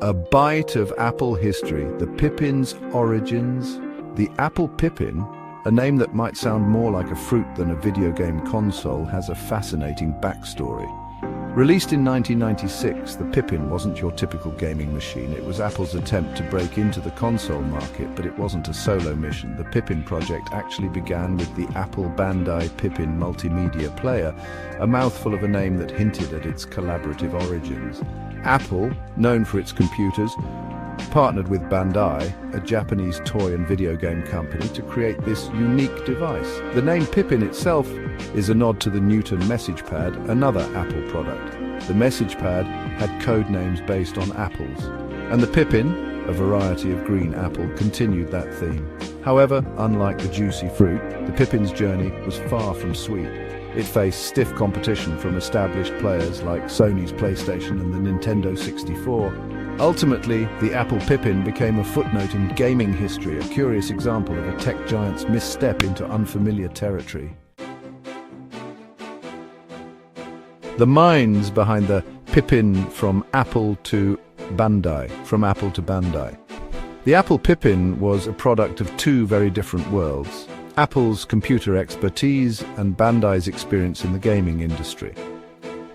A bite of Apple history, the Pippin's origins. The Apple Pippin, a name that might sound more like a fruit than a video game console, has a fascinating backstory. Released in 1996, the Pippin wasn't your typical gaming machine. It was Apple's attempt to break into the console market, but it wasn't a solo mission. The Pippin project actually began with the Apple Bandai Pippin multimedia player, a mouthful of a name that hinted at its collaborative origins. Apple, known for its computers, partnered with Bandai, a Japanese toy and video game company, to create this unique device. The name Pippin itself is a nod to the Newton message pad, another Apple product. The message pad had code names based on apples, and the Pippin, a variety of green apple, continued that theme. However, unlike the juicy fruit, the Pippin's journey was far from sweet. It faced stiff competition from established players like Sony's PlayStation and the Nintendo 64. Ultimately, the Apple Pippin became a footnote in gaming history, a curious example of a tech giant's misstep into unfamiliar territory. The minds behind the Pippin from Apple to Bandai. The Apple Pippin was a product of two very different worlds: Apple's computer expertise and Bandai's experience in the gaming industry.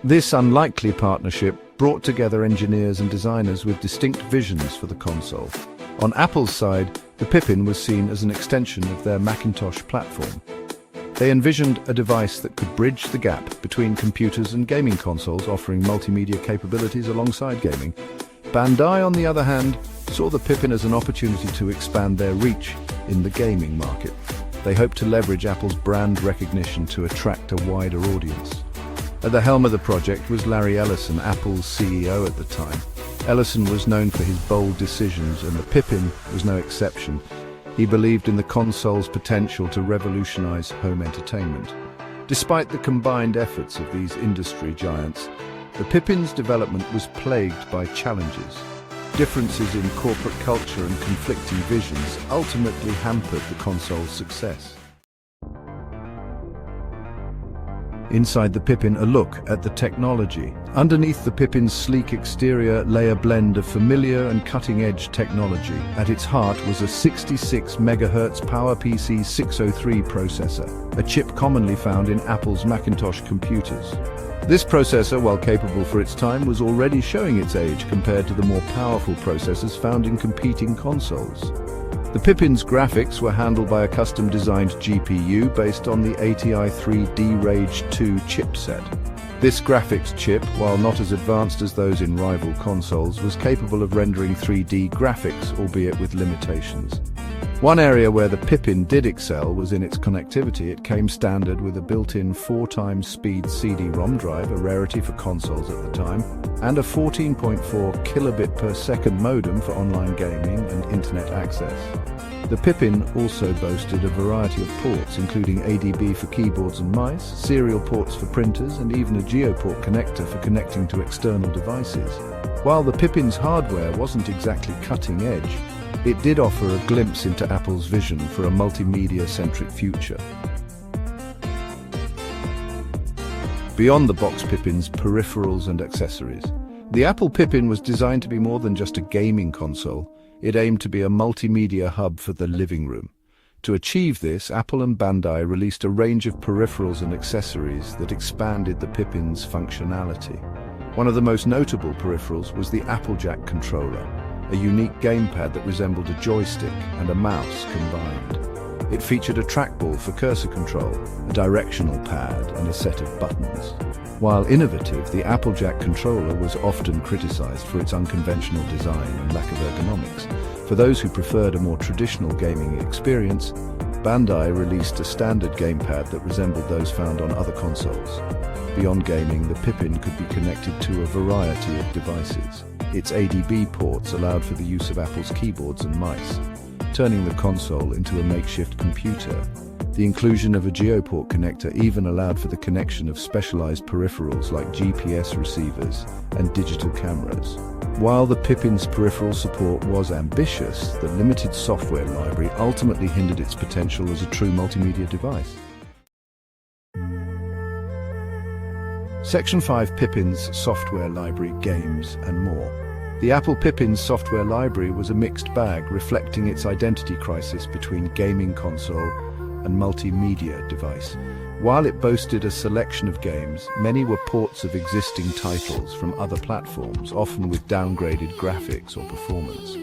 This unlikely partnership brought together engineers and designers with distinct visions for the console. On Apple's side, the Pippin was seen as an extension of their Macintosh platform. They envisioned a device that could bridge the gap between computers and gaming consoles, offering multimedia capabilities alongside gaming. Bandai, on the other hand, saw the Pippin as an opportunity to expand their reach in the gaming market. They hoped to leverage Apple's brand recognition to attract a wider audience. At the helm of the project was Larry Ellison, Apple's CEO at the time. Ellison was known for his bold decisions, and the Pippin was no exception. He believed in the console's potential to revolutionize home entertainment. Despite the combined efforts of these industry giants, the Pippin's development was plagued by challenges. Differences in corporate culture and conflicting visions ultimately hampered the console's success. Inside the Pippin, a look at the technology. Underneath the Pippin's sleek exterior lay a blend of familiar and cutting-edge technology. At its heart was a 66 MHz PowerPC 603 processor, a chip commonly found in Apple's Macintosh computers. This processor, while capable for its time, was already showing its age compared to the more powerful processors found in competing consoles. The Pippin's graphics were handled by a custom-designed GPU based on the ATI 3D Rage 2 chipset. This graphics chip, while not as advanced as those in rival consoles, was capable of rendering 3D graphics, albeit with limitations. One area where the Pippin did excel was in its connectivity. It came standard with a built-in 4x speed CD-ROM drive, a rarity for consoles at the time, and a 14.4 kilobit per second modem for online gaming and internet access. The Pippin also boasted a variety of ports, including ADB for keyboards and mice, serial ports for printers, and even a GeoPort connector for connecting to external devices. While the Pippin's hardware wasn't exactly cutting edge, it did offer a glimpse into Apple's vision for a multimedia-centric future. Beyond the box Pippin's peripherals and accessories, the Apple Pippin was designed to be more than just a gaming console. It aimed to be a multimedia hub for the living room. To achieve this, Apple and Bandai released a range of peripherals and accessories that expanded the Pippin's functionality. One of the most notable peripherals was the Applejack controller, a unique gamepad that resembled a joystick and a mouse combined. It featured a trackball for cursor control, a directional pad, and a set of buttons. While innovative, the Applejack controller was often criticized for its unconventional design and lack of ergonomics. For those who preferred a more traditional gaming experience, Bandai released a standard gamepad that resembled those found on other consoles. Beyond gaming, the Pippin could be connected to a variety of devices. Its ADB ports allowed for the use of Apple's keyboards and mice, turning the console into a makeshift computer. The inclusion of a GeoPort connector even allowed for the connection of specialized peripherals like GPS receivers and digital cameras. While the Pippin's peripheral support was ambitious, the limited software library ultimately hindered its potential as a true multimedia device. Section 5: Pippin's software library, games and more. The Apple Pippin software library was a mixed bag, reflecting its identity crisis between gaming console and multimedia device. While it boasted a selection of games, many were ports of existing titles from other platforms, often with downgraded graphics or performance.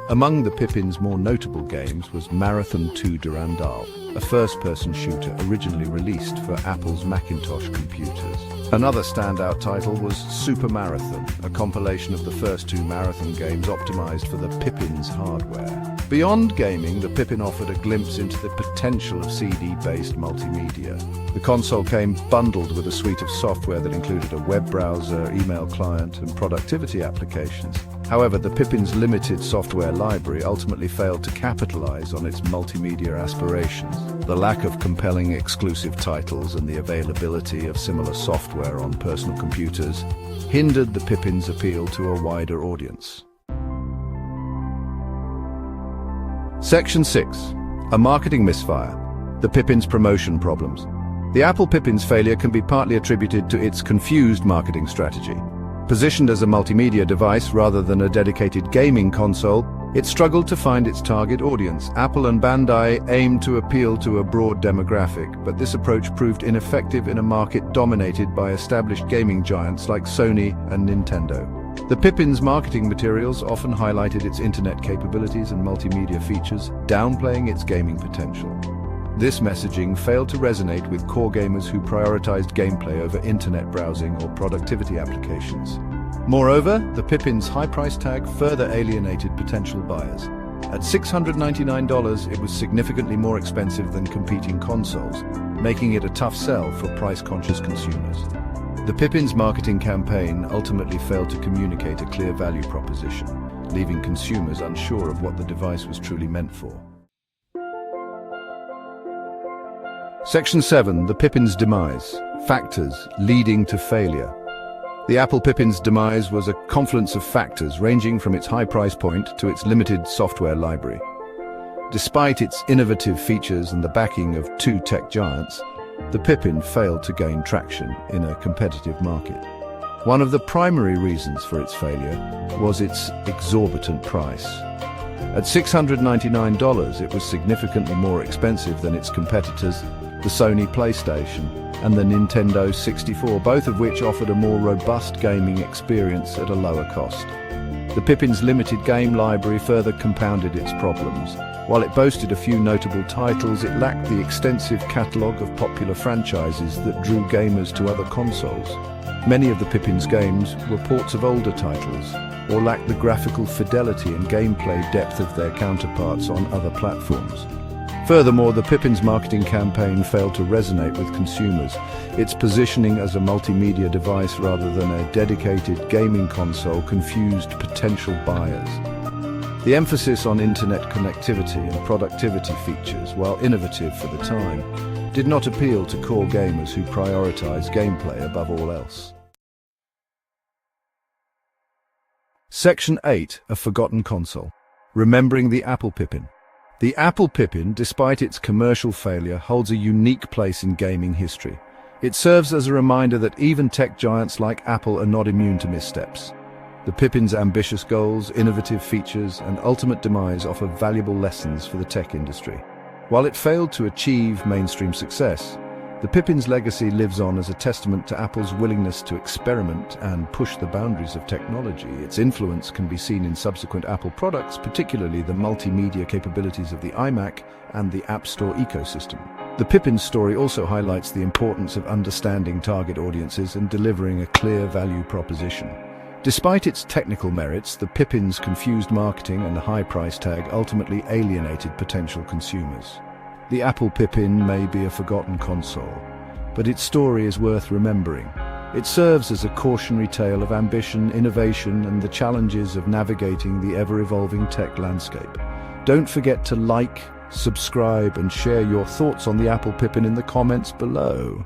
Among the Pippin's more notable games was Marathon 2 Durandal, a first-person shooter originally released for Apple's Macintosh computers. Another standout title was Super Marathon, a compilation of the first two Marathon games optimized for the Pippin's hardware. Beyond gaming, the Pippin offered a glimpse into the potential of CD-based multimedia. The console came bundled with a suite of software that included a web browser, email client, and productivity applications. However, the Pippin's limited software library ultimately failed to capitalize on its multimedia aspirations. The lack of compelling exclusive titles and the availability of similar software on personal computers hindered the Pippin's appeal to a wider audience. Section 6. A marketing misfire. The Pippin's promotion problems. The Apple Pippin's failure can be partly attributed to its confused marketing strategy. Positioned as a multimedia device rather than a dedicated gaming console, it struggled to find its target audience. Apple and Bandai aimed to appeal to a broad demographic, but this approach proved ineffective in a market dominated by established gaming giants like Sony and Nintendo. The Pippin's marketing materials often highlighted its internet capabilities and multimedia features, downplaying its gaming potential. This messaging failed to resonate with core gamers who prioritized gameplay over internet browsing or productivity applications. Moreover, the Pippin's high price tag further alienated potential buyers. At $699, it was significantly more expensive than competing consoles, making it a tough sell for price-conscious consumers. The Pippin's marketing campaign ultimately failed to communicate a clear value proposition, leaving consumers unsure of what the device was truly meant for. Section 7. The Pippin's demise. Factors leading to failure. The Apple Pippin's demise was a confluence of factors ranging from its high price point to its limited software library. Despite its innovative features and the backing of two tech giants, the Pippin failed to gain traction in a competitive market. One of the primary reasons for its failure was its exorbitant price. At $699, it was significantly more expensive than its competitors, the Sony PlayStation and the Nintendo 64, both of which offered a more robust gaming experience at a lower cost. The Pippin's limited game library further compounded its problems. While it boasted a few notable titles, it lacked the extensive catalogue of popular franchises that drew gamers to other consoles. Many of the Pippin's games were ports of older titles, or lacked the graphical fidelity and gameplay depth of their counterparts on other platforms. Furthermore, the Pippin's marketing campaign failed to resonate with consumers. Its positioning as a multimedia device rather than a dedicated gaming console confused potential buyers. The emphasis on internet connectivity and productivity features, while innovative for the time, did not appeal to core gamers who prioritize gameplay above all else. Section 8. A forgotten console. Remembering the Apple Pippin. The Apple Pippin, despite its commercial failure, holds a unique place in gaming history. It serves as a reminder that even tech giants like Apple are not immune to missteps. The Pippin's ambitious goals, innovative features, and ultimate demise offer valuable lessons for the tech industry. While it failed to achieve mainstream success, the Pippin's legacy lives on as a testament to Apple's willingness to experiment and push the boundaries of technology. Its influence can be seen in subsequent Apple products, particularly the multimedia capabilities of the iMac and the App Store ecosystem. The Pippin's story also highlights the importance of understanding target audiences and delivering a clear value proposition. Despite its technical merits, the Pippin's confused marketing and high price tag ultimately alienated potential consumers. The Apple Pippin may be a forgotten console, but its story is worth remembering. It serves as a cautionary tale of ambition, innovation, and the challenges of navigating the ever-evolving tech landscape. Don't forget to like, subscribe, and share your thoughts on the Apple Pippin in the comments below.